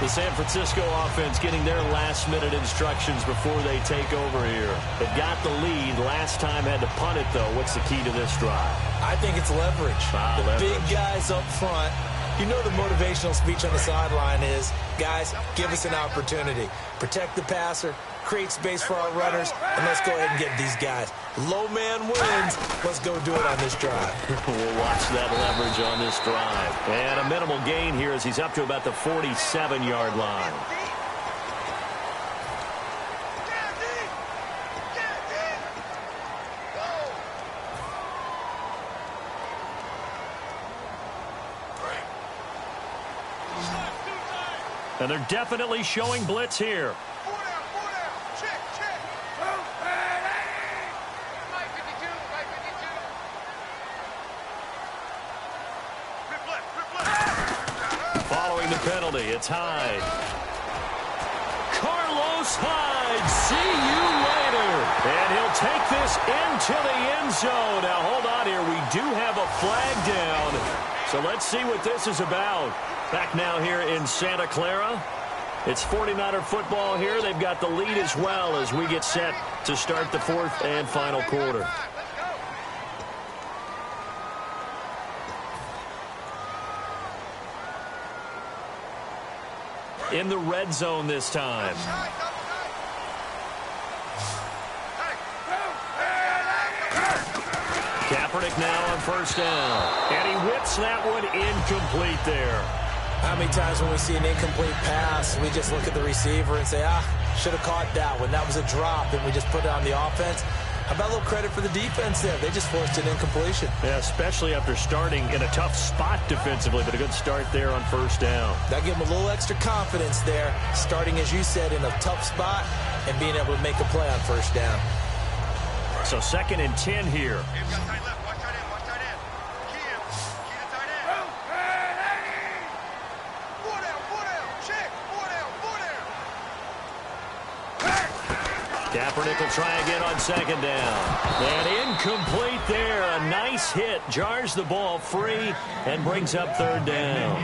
The San Francisco offense getting their last-minute instructions before they take over here. They've got the lead. Last time had to punt it, though. What's the key to this drive? I think it's leverage. The big guys up front. You know the motivational speech on the sideline is, guys, give us an opportunity. Protect the passer, create space for our runners, and let's go ahead and get these guys. Low man wins. Let's go do it on this drive. We'll watch that leverage on this drive. And a minimal gain here as he's up to about the 47-yard line. And they're definitely showing blitz here. Following the penalty, it's Hyde. Carlos Hyde, see you later. And he'll take this into the end zone. Now, hold on here. We do have a flag down. So let's see what this is about. Back now here in Santa Clara. It's 49er football here. They've got the lead as well as we get set to start the 4th and final quarter. In the red zone this time. Kaepernick now on 1st down. And he whips that one incomplete there. How many times when we see an incomplete pass, we just look at the receiver and say, should have caught that one. That was a drop, and we just put it on the offense. How about a little credit for the defense there? They just forced an incompletion. Yeah, especially after starting in a tough spot defensively, but a good start there on 1st down. That gave them a little extra confidence there, starting, as you said, in a tough spot and being able to make a play on 1st down. So 2nd and 10 here. Kaepernick will try again on 2nd down. And incomplete there. A nice hit. Jars the ball free and brings up 3rd down.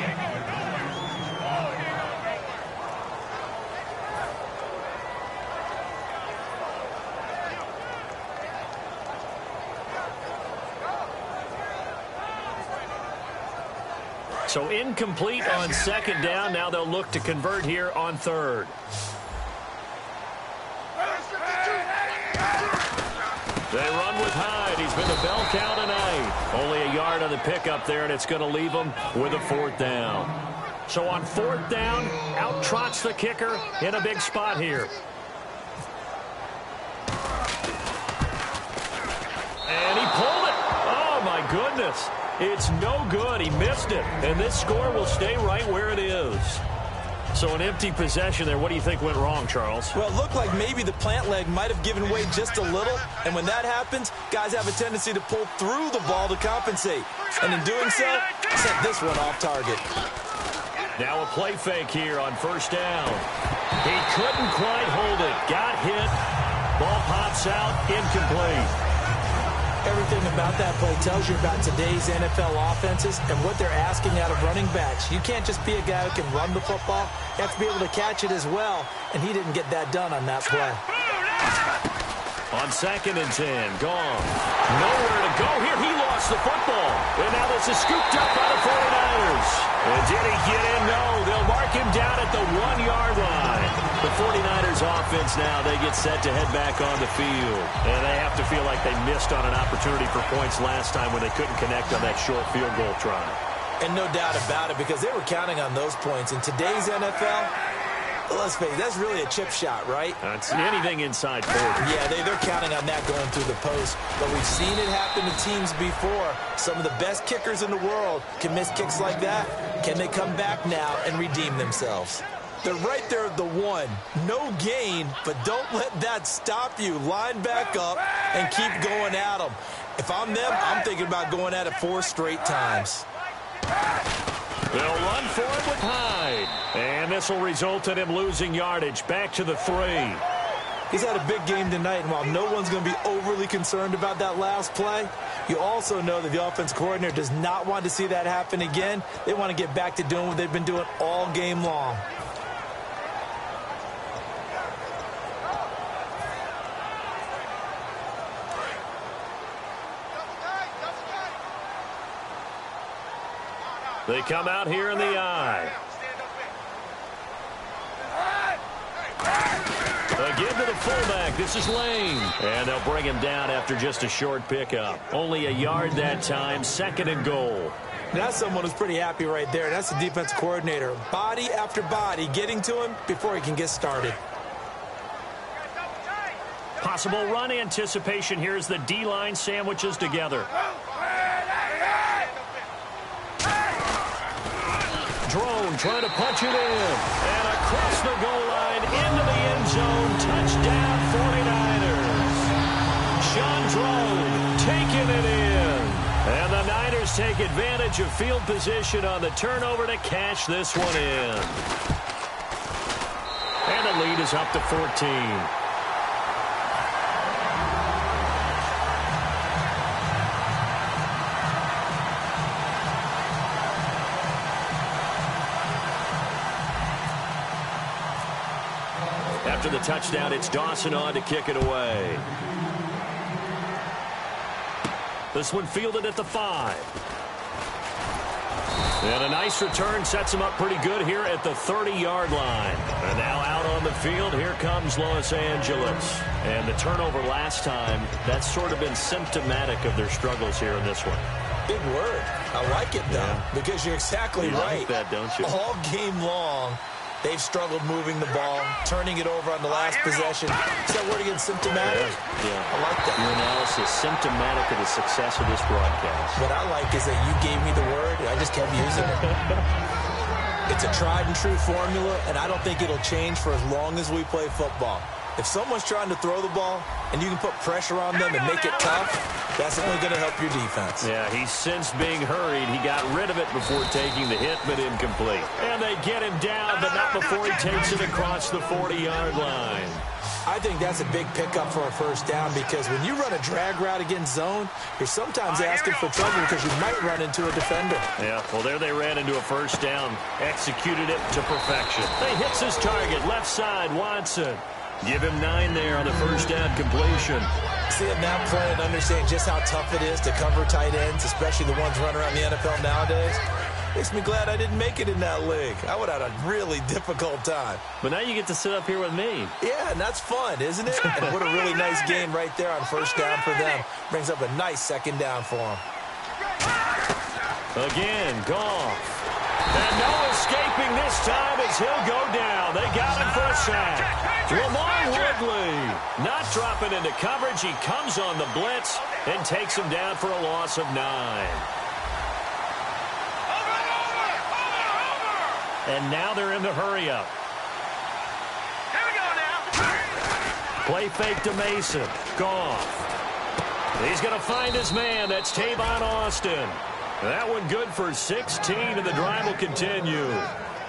So incomplete on 2nd down. Now they'll look to convert here on 3rd. They run with Hyde. He's been the bell cow tonight. Only a yard on the pickup there, and it's going to leave him with a 4th down. So on 4th down, out trots the kicker in a big spot here. this. It's no good. He missed it. And this score will stay right where it is. So an empty possession there. What do you think went wrong, Charles? Well, it looked like maybe the plant leg might have given way just a little. And when that happens, guys have a tendency to pull through the ball to compensate. And in doing so, set this one off target. Now a play fake here on first down. He couldn't quite hold it. Got hit. Ball pops out. Incomplete. Everything about that play tells you about today's NFL offenses and what they're asking out of running backs. You can't just be a guy who can run the football. You have to be able to catch it as well, and he didn't get that done on that play. On 2nd and 10, gone. Nowhere to go here. He lost the football. And now this is scooped up by the 49ers. And did he get in? No. They'll mark him down at the 1-yard line. The 49ers offense now, they get set to head back on the field. And they have to feel like they missed on an opportunity for points last time when they couldn't connect on that short field goal try. And no doubt about it, because they were counting on those points. In today's NFL, let's face it, that's really a chip shot, right? That's anything inside 40. Yeah, they're counting on that going through the post. But we've seen it happen to teams before. Some of the best kickers in the world can miss kicks like that. Can they come back now and redeem themselves? They're right there at the 1. No gain, but don't let that stop you. Line back up and keep going at them. If I'm them, I'm thinking about going at it 4 straight times. They'll run for it with Hyde. And this will result in him losing yardage. Back to the 3. He's had a big game tonight, and while no one's going to be overly concerned about that last play, you also know that the offense coordinator does not want to see that happen again. They want to get back to doing what they've been doing all game long. They come out here in the eye. Again to the fullback. This is Lane. And they'll bring him down after just a short pickup. Only a yard that time. 2nd and goal. That's someone who's pretty happy right there. That's the defense coordinator. Body after body getting to him before he can get started. Possible run anticipation here as the D-line sandwiches together. Drone trying to punch it in. And across the goal line into the end zone. Touchdown 49ers. Sean Drone taking it in. And the Niners take advantage of field position on the turnover to cash this one in. And the lead is up to 14. After the touchdown, it's Dawson on to kick it away. This one fielded at the 5. And a nice return sets him up pretty good here at the 30-yard line. And now out on the field, here comes Los Angeles. And the turnover last time, that's sort of been symptomatic of their struggles here in this one. Big word. I like it, though, because you're exactly right. You like that, don't you? All game long, they've struggled moving the ball, turning it over on the last possession. Is that word again, symptomatic? Yeah. I like that. Your analysis, symptomatic of the success of this broadcast. What I like is that you gave me the word, and I just kept using it. It's a tried and true formula, and I don't think it'll change for as long as we play football. If someone's trying to throw the ball and you can put pressure on them and make it tough, that's only going to help your defense. Yeah, he's since being hurried. He got rid of it before taking the hit, but incomplete. And they get him down, but not before he takes it across the 40-yard line. I think that's a big pickup for a first down because when you run a drag route against zone, you're sometimes asking for trouble because you might run into a defender. Yeah, well, there they ran into a first down. Executed it to perfection. They hits his target, left side, Watson. Give him 9 there on the first down completion. Seeing that play and understanding just how tough it is to cover tight ends, especially the ones running around the NFL nowadays, makes me glad I didn't make it in that league. I would have had a really difficult time. But now you get to sit up here with me. Yeah, and that's fun, isn't it? And what a really nice game right there on first down for them. Brings up a nice second down for them. Again, Goff. And no escaping this time as he'll go down. They got him for a sack. Lamar Woodley not dropping into coverage. He comes on the blitz and takes him down for a loss of 9. And now they're in the hurry-up. Here we go now. Play fake to Mason. Goff. He's going to find his man. That's Tavon Austin. That one good for 16, and the drive will continue.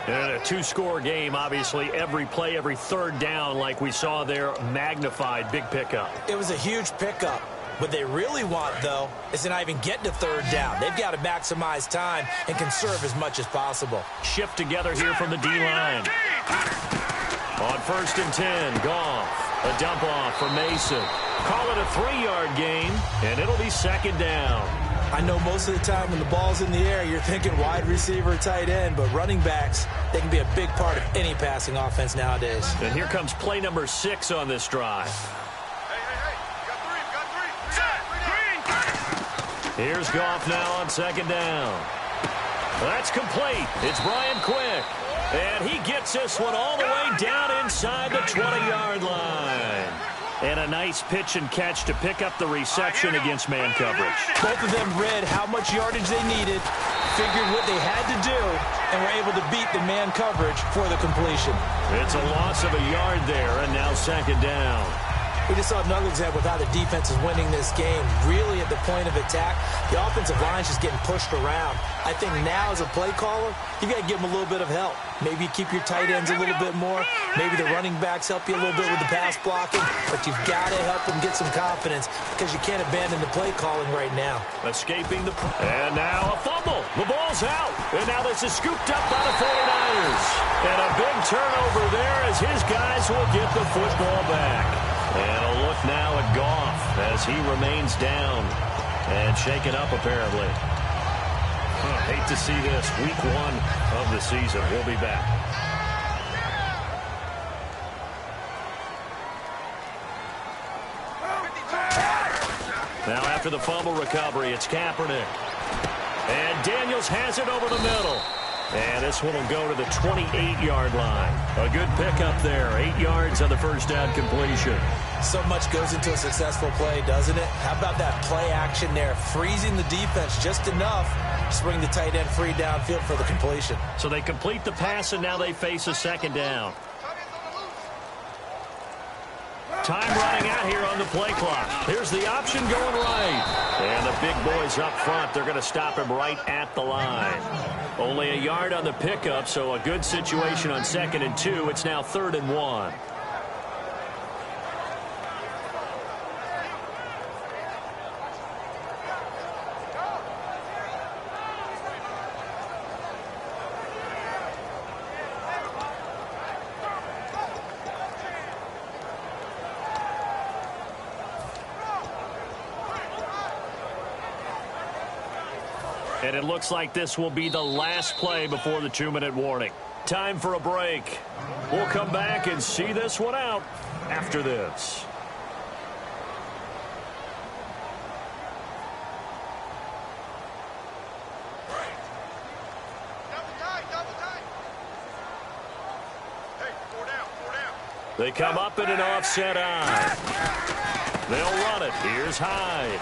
And a two-score game, obviously, every play, every third down, like we saw there, magnified. Big pickup. It was a huge pickup. What they really want, though, is to not even get to third down. They've got to maximize time and conserve as much as possible. Shift together here from the D-line. On 1st and 10, Goff. A dump off for Mason. Call it a 3-yard gain, and it'll be 2nd down. I know most of the time when the ball's in the air, you're thinking wide receiver, tight end, but running backs, they can be a big part of any passing offense nowadays. And here comes play number 6 on this drive. Here's Goff now on 2nd down. That's complete. It's Brian Quick. And he gets this one all the way down inside the 20-yard line. And a nice pitch and catch to pick up the reception against man coverage. Both of them read how much yardage they needed, figured what they had to do, and were able to beat the man coverage for the completion. It's a loss of a yard there, and now 2nd down. We just saw another example of how the defense is winning this game. Really at the point of attack, the offensive line is just getting pushed around. I think now as a play caller, you got to give them a little bit of help. Maybe keep your tight ends a little bit more. Maybe the running backs help you a little bit with the pass blocking. But you've got to help them get some confidence because you can't abandon the play calling right now. Escaping the... And now a fumble. The ball's out. And now this is scooped up by the 49ers. And a big turnover there as his guys will get the football back. And a look now at Goff as he remains down and shaken up apparently. Hate to see this. Week 1 of the season. We'll be back. Now after the fumble recovery, it's Kaepernick. And Daniels has it over the middle. And this one will go to the 28-yard line. A good pickup there. 8 yards on the first down completion. So much goes into a successful play, doesn't it? How about that play action there? Freezing the defense just enough to bring the tight end free downfield for the completion. So they complete the pass, and now they face a 2nd down. Time running out here on the play clock. Here's the option going right. And the big boys up front, they're going to stop him right at the line. Only a yard on the pickup, so a good situation on 2nd and 2. It's now 3rd and 1. And it looks like this will be the last play before the 2-minute warning. Time for a break. We'll come back and see this one out after this. Double tight. Hey, 4 down. They come up in an offset eye. They'll run it. Here's Hyde.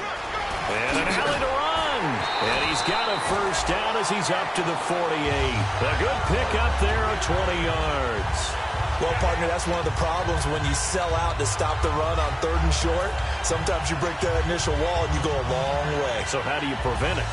And an alley to run. And he's got a first down as he's up to the 48. A good pickup there of 20 yards. Well, partner, that's one of the problems when you sell out to stop the run on 3rd and short. Sometimes you break that initial wall and you go a long way. So how do you prevent it?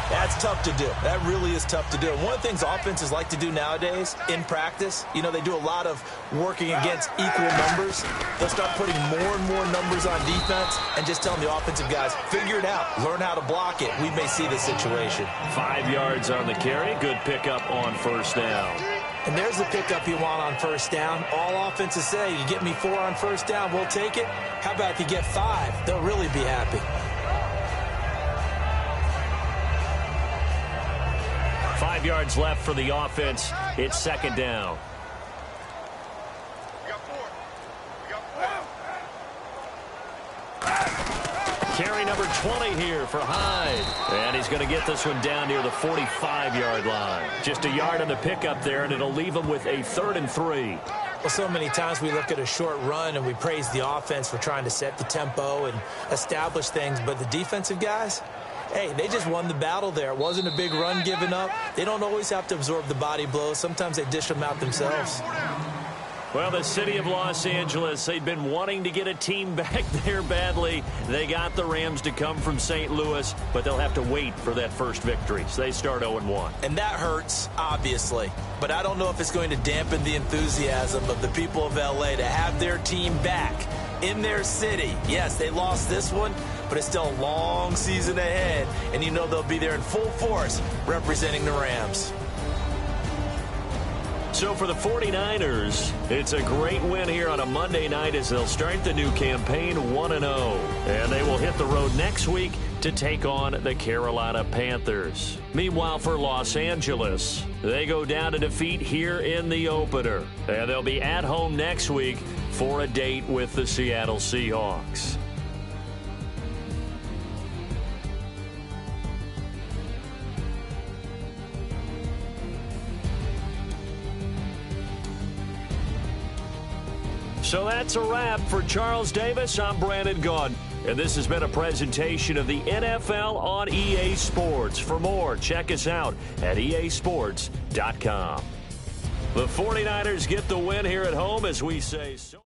That's tough to do. That really is tough to do. And one of the things offenses like to do nowadays in practice, they do a lot of working against equal numbers. They'll start putting more and more numbers on defense and just telling the offensive guys, figure it out. Learn how to block it. We may see this situation. 5 yards on the carry. Good pickup on 1st down. And there's the pickup you want on 1st down. All offenses say, you get me 4 on 1st down, we'll take it. How about if you get 5? They'll really be happy. 5 yards left for the offense. It's 2nd down. We got 4. Carry number 20 here for Hyde. And he's going to get this one down near the 45-yard line. Just a yard on the pickup there, and it'll leave him with a 3rd and 3. Well, so many times we look at a short run and we praise the offense for trying to set the tempo and establish things, but the defensive guys, Hey, they just won the battle there. It wasn't a big run given up. They don't always have to absorb the body blows. Sometimes they dish them out themselves. Well, the city of Los Angeles, they'd been wanting to get a team back there badly. They got the Rams to come from St. Louis, but they'll have to wait for that first victory. So they start 0-1. And that hurts, obviously. But I don't know if it's going to dampen the enthusiasm of the people of L.A. to have their team back in their city. Yes, they lost this one, but it's still a long season ahead. And you know they'll be there in full force representing the Rams. So for the 49ers, it's a great win here on a Monday night as they'll start the new campaign 1-0. And they will hit the road next week to take on the Carolina Panthers. Meanwhile, for Los Angeles, they go down to defeat here in the opener. And they'll be at home next week for a date with the Seattle Seahawks. So that's a wrap. For Charles Davis, I'm Brandon Gaudin. And this has been a presentation of the NFL on EA Sports. For more, check us out at easports.com. The 49ers get the win here at home as we say so.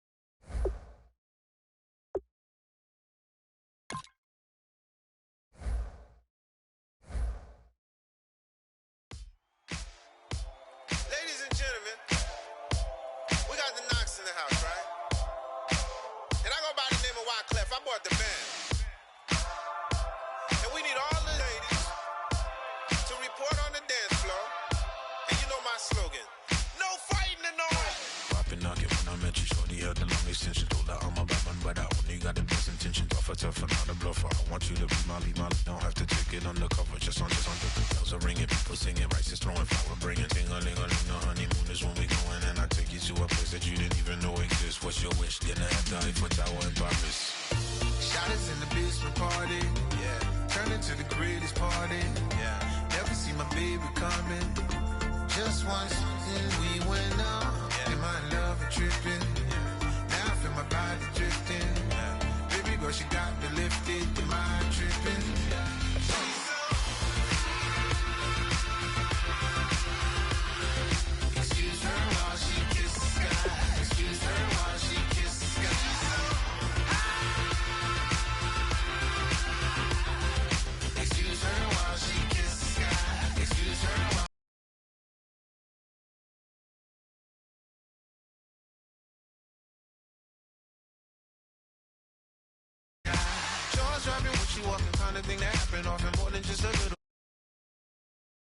Ladies and gentlemen, we got the Knox in the house, right? And I go by the name of Wyclef. I bought the band. And we need all the ladies to report on the dance floor. And you know my slogan, no fighting in the hall. Poppin' knockin' when I met you, shorty had the long extension. Told her I'm a bad man, but I only got the best intention. Tougher, not a bluffer. I want you to be my lead, don't have to take it undercover. Just on the bells are ringing, people singing, rice is throwing, flower bringing. Ting-a-ling-a-ling, the honeymoon is when we going, and I take you to a place that you didn't even know exists. What's your wish? Dinner at the Eiffel Tower in Paris. Shot us in the basement party, yeah. Turn into the greatest party, yeah. Never see my baby coming. Just once, then we went up. Yeah. Am I in love or tripping? Yeah. Now I feel my body drifting. Yeah. Baby girl, she got me lifted. Am I tripping? Yeah. Excuse her while she kisses the sky. Excuse her while she kisses the sky. Excuse her while she kisses the sky. Excuse her while Jaws dropping when she walking, kind of thing that happen often more than just a little.